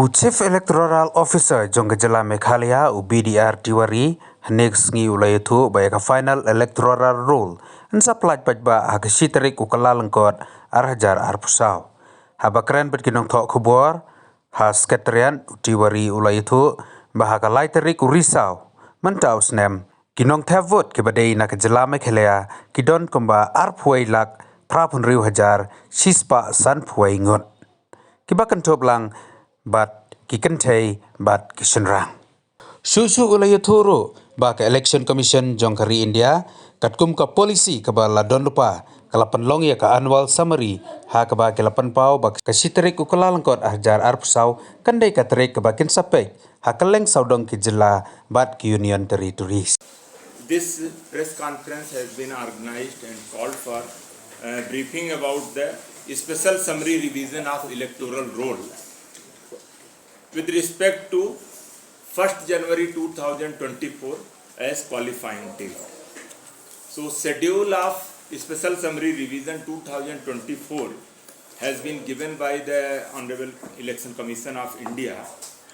Chief Electoral Officer Jonggejala Meghalaya BDR Tiwari next ngi ulaytu by a final electoral roll and supplied ba hakashitrik ukala lengkot arhajar arpusau. Habakren berkinong tok kubor has keterian Tiwari ulaytu bahakalai terik urisau mentau snem kinong tevot kebadai nak jela Meghalaya kidon komba arpuai lak prapun riu hajar sispa san puai ngot. Kibakan toblang bat kikentei bat kishenrang. Susu ulayaturu baka election commission jongkari India katkum ka polisi ka ladon lupa kalapan long ya ka annual summary ha ka ba kalapan pau bak kasiterik ukalalangkot ahjar arpusau kandai ka terik ka bakin sapek ha kaleng saudong ki jela bat ki union territories. This press conference has been organized and called for briefing about the special summary revision of electoral roll with respect to 1st January 2024 as qualifying date. So schedule of special summary revision 2024 has been given by the Honorable Election Commission of India,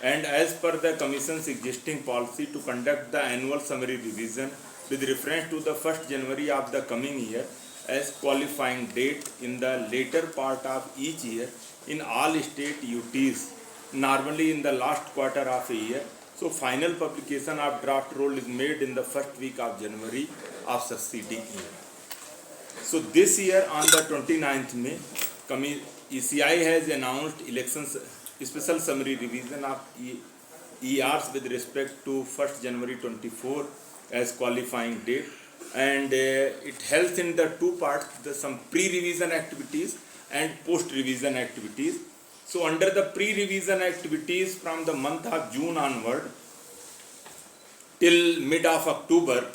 and as per the Commission's existing policy to conduct the annual summary revision with reference to the 1st January of the coming year as qualifying date in the later part of each year in all state UTs, normally in the last quarter of a year. So final publication of draft roll is made in the first week of January of succeeding year. So this year on the 29th May, ECI has announced elections special summary revision of ERs with respect to 1st January 24 as qualifying date, and it helps in the two parts, some pre-revision activities and post-revision activities. So under the pre-revision activities from the month of June onward till mid of October,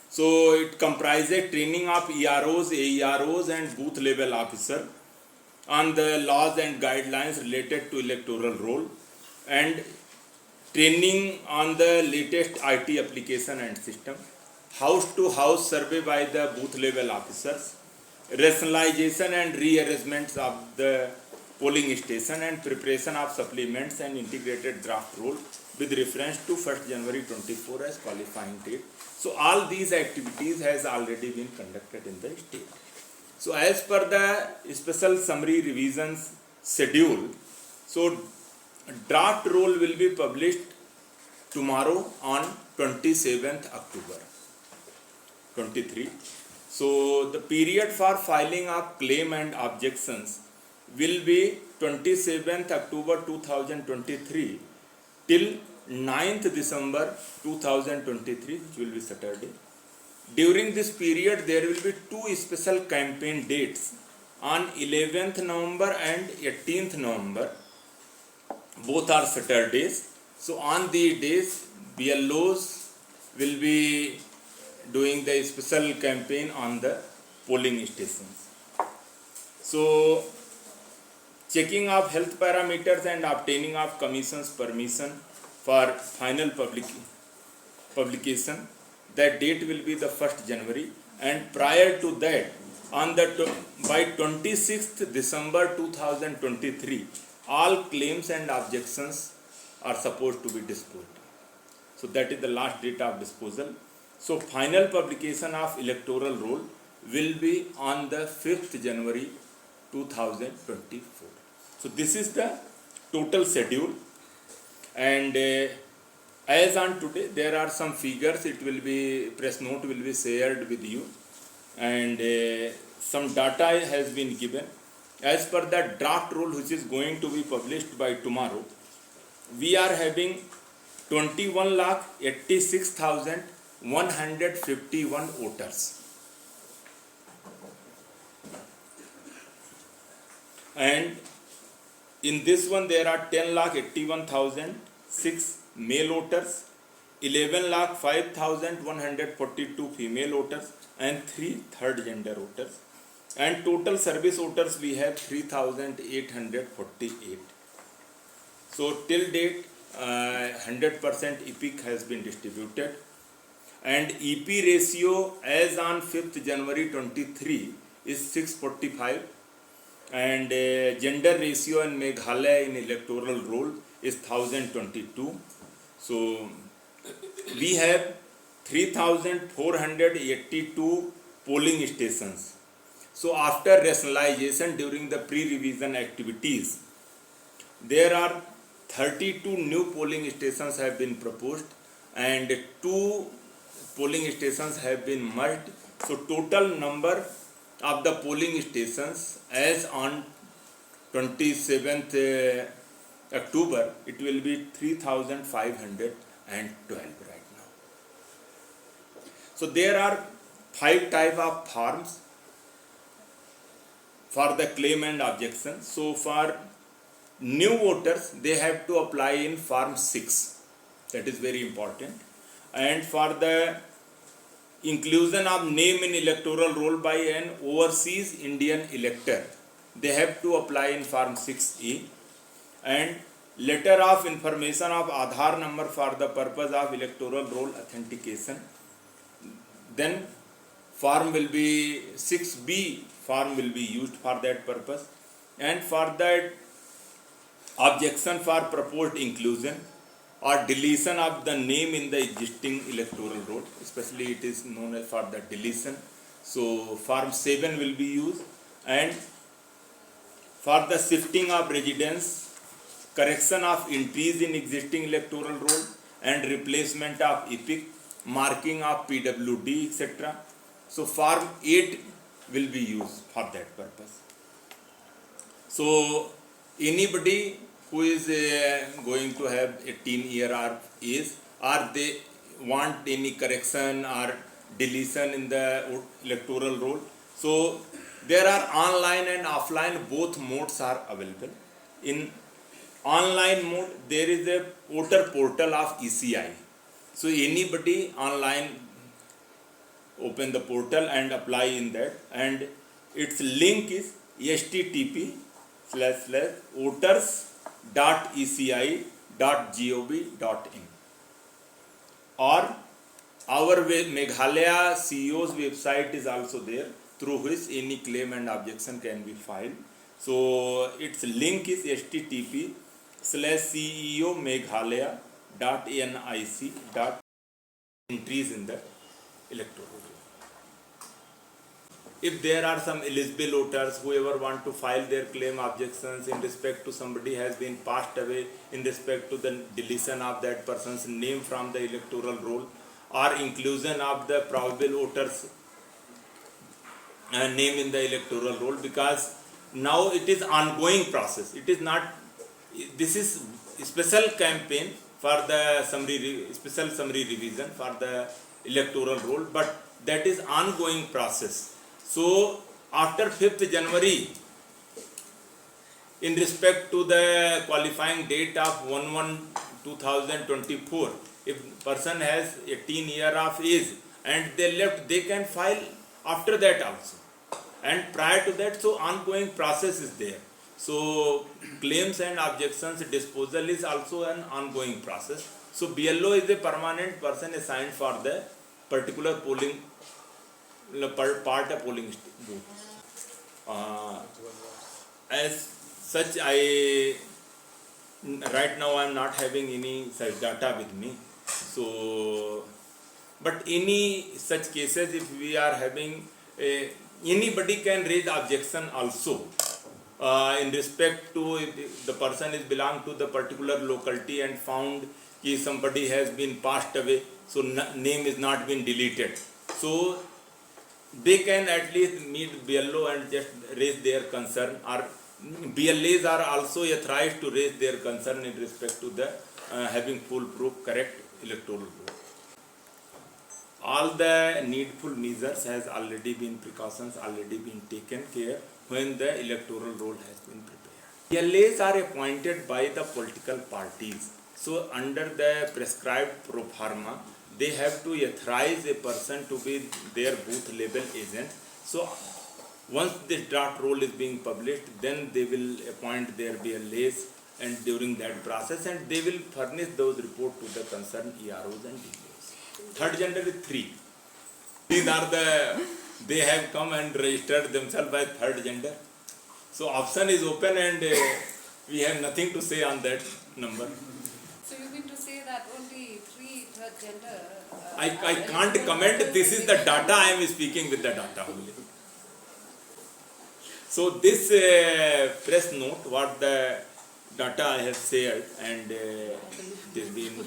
so it comprises training of EROs, AEROs and booth level officer on the laws and guidelines related to electoral roll, and training on the latest IT application and system, house to house survey by the booth level officers, rationalization and rearrangements of the polling station, and preparation of supplements and integrated draft roll with reference to 1st January 24 as qualifying date. So all these activities has already been conducted in the state. So as per the special summary revisions schedule, so draft roll will be published tomorrow on 27th October 23. So the period for filing of claim and objections will be 27th October 2023 till 9th December 2023, which will be Saturday. During this period, there will be two special campaign dates on 11th November and 18th November. Both are Saturdays. So on these days, BLOs will be doing the special campaign on the polling stations. So checking of health parameters and obtaining of Commission's permission for final publication, that date will be the 1st January, and prior to that, on the by 26th December 2023, all claims and objections are supposed to be disposed. So that is the last date of disposal. So final publication of electoral roll will be on the 5th January 2024. So this is the total schedule, and as on today there are some figures, it will be, press note will be shared with you, and some data has been given. As per the draft roll which is going to be published by tomorrow, we are having 21,86,151 voters, and in this one there are 10,81,006 male voters, 11,05,142 female voters, and 3 third gender voters, and total service voters we have 3,848. So till date 100% EPIC has been distributed, and EP ratio as on 5th January 23 is 645, and gender ratio in Meghalaya in electoral roll is 1022. So we have 3482 polling stations. So after rationalization during the pre-revision activities, there are 32 new polling stations have been proposed and 2 polling stations have been merged. So total number of the polling stations as on 27th October, it will be 3512 right now. So there are 5 type of forms for the claim and objection. So for new voters, they have to apply in form 6. That is very important. And for the inclusion of name in electoral roll by an overseas Indian elector, they have to apply in form 6A. And letter of information of Aadhaar number for the purpose of electoral roll authentication. Then form will be 6B form will be used for that purpose. And for that objection for proposed inclusion or deletion of the name in the existing electoral roll, especially it is known as for the deletion. So form 7 will be used. And for the shifting of residence, correction of entries in existing electoral roll and replacement of epic, marking of PWD, etc. So form 8 will be used for that purpose. So anybody who is going to have 18-year or age, or they want any correction or deletion in the electoral roll, so there are online and offline, both modes are available. In online mode, there is a voter portal of ECI. So anybody online open the portal and apply in that, and its link is http://voters.eci.gov.in, or our Meghalaya CEO's website is also there, through which any claim and objection can be filed. So its link is http://ceo.meghalaya.nic.entries in the electoral roll. If there are some eligible voters, whoever want to file their claim objections in respect to somebody has been passed away, in respect to the deletion of that person's name from the electoral roll, or inclusion of the probable voters name in the electoral roll, because now it is ongoing process. It is not, this is special campaign for the special summary revision for the electoral roll, but that is ongoing process. So after 5th January, in respect to the qualifying date of 1/1/2024, if person has 18 year of age and they left, they can file after that also. And prior to that, so ongoing process is there. So claims and objections disposal is also an ongoing process. So BLO is a permanent person assigned for the particular polling part of polling booth. As such, right now I am not having any such data with me. So, but any such cases, if we are having, anybody can raise objection also in respect to if the person is belong to the particular locality and found that somebody has been passed away, so name is not been deleted. So they can at least meet BLO and just raise their concern, or BLAs are also authorized to raise their concern in respect to the having foolproof correct electoral roll. All the needful measures has already been, precautions already been taken care when the electoral roll has been prepared. BLAs are appointed by the political parties. So under the prescribed pro forma, they have to authorize a person to be their booth level agent. So once this draft roll is being published, then they will appoint their BLAs, and during that process, and they will furnish those reports to the concerned EROs and DPOs. Third gender is 3. These are they have come and registered themselves as third gender. So option is open, and we have nothing to say on that. number. So you mean to say that only three third gender? I can't comment. This is the data. I am speaking with the data only. So this press note, what the data I have shared, and this been